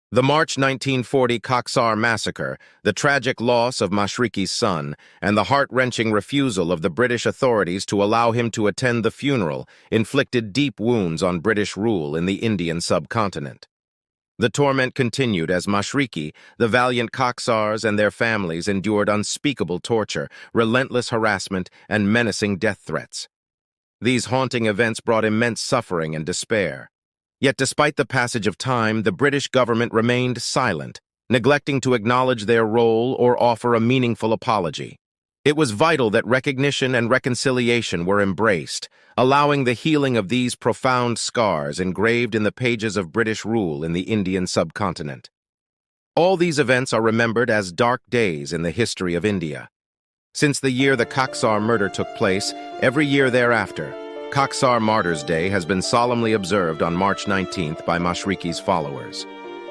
The March 1940 Khaksar massacre, the tragic loss of Mashriqi's son, and the heart-wrenching refusal of the British authorities to allow him to attend the funeral inflicted deep wounds on British rule in the Indian subcontinent. The torment continued as Mashriqi, the valiant Khaksars, and their families endured unspeakable torture, relentless harassment, and menacing death threats. These haunting events brought immense suffering and despair. Yet despite the passage of time, the British government remained silent, neglecting to acknowledge their role or offer a meaningful apology. It was vital that recognition and reconciliation were embraced, allowing the healing of these profound scars engraved in the pages of British rule in the Indian subcontinent. All these events are remembered as dark days in the history of India. Since the year the Khaksar murder took place, every year thereafter, Khaksar Martyrs' Day has been solemnly observed on March 19th by Mashriqi's followers.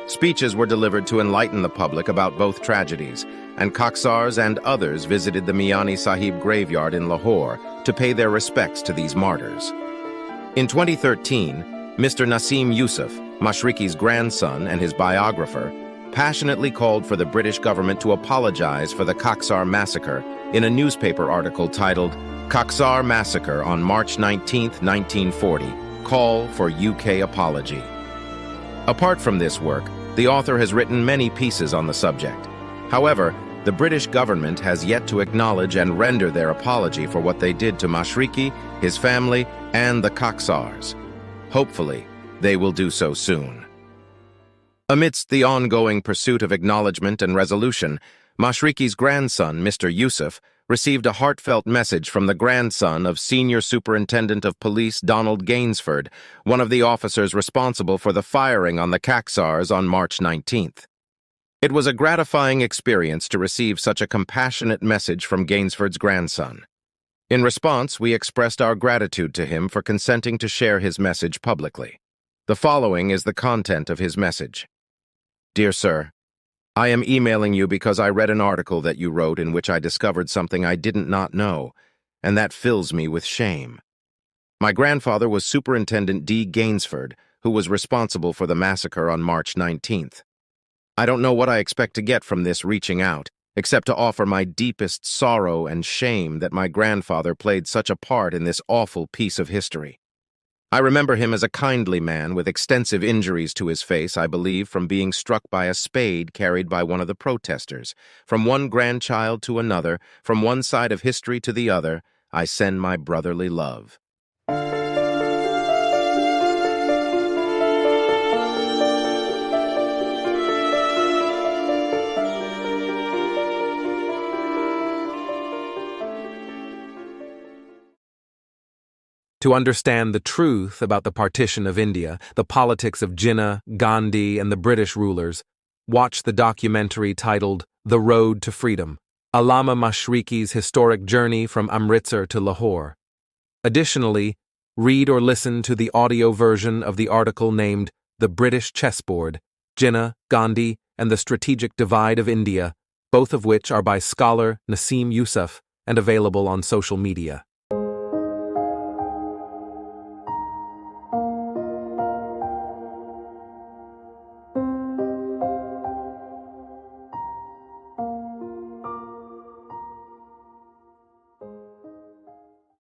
Speeches were delivered to enlighten the public about both tragedies, and Khaksars and others visited the Miani Sahib graveyard in Lahore to pay their respects to these martyrs. In 2013, Mr. Nasim Yousaf, Mashriqi's grandson and his biographer, passionately called for the British government to apologize for the Khaksar massacre in a newspaper article titled Khaksar Massacre on March 19, 1940, Call for UK Apology. Apart from this work, the author has written many pieces on the subject. However, the British government has yet to acknowledge and render their apology for what they did to Mashriqi, his family, and the Khaksars. Hopefully, they will do so soon. Amidst the ongoing pursuit of acknowledgement and resolution, Mashriqi's grandson, Mr. Yousaf, received a heartfelt message from the grandson of Senior Superintendent of Police Donald Gainsford, one of the officers responsible for the firing on the Khaksars on March 19th. It was a gratifying experience to receive such a compassionate message from Gainsford's grandson. In response, we expressed our gratitude to him for consenting to share his message publicly. The following is the content of his message. Dear Sir, I am emailing you because I read an article that you wrote in which I discovered something I didn't not know, and that fills me with shame. My grandfather was Superintendent D. Gainsford, who was responsible for the massacre on March 19th. I don't know what I expect to get from this reaching out, except to offer my deepest sorrow and shame that my grandfather played such a part in this awful piece of history. I remember him as a kindly man with extensive injuries to his face, I believe, from being struck by a spade carried by one of the protesters. From one grandchild to another, from one side of history to the other, I send my brotherly love. To understand the truth about the partition of India, the politics of Jinnah, Gandhi, and the British rulers, watch the documentary titled The Road to Freedom, Allama Mashriqi's historic journey from Amritsar to Lahore. Additionally, read or listen to the audio version of the article named The British Chessboard, Jinnah, Gandhi, and the Strategic Divide of India, both of which are by scholar Nasim Yousaf and available on social media.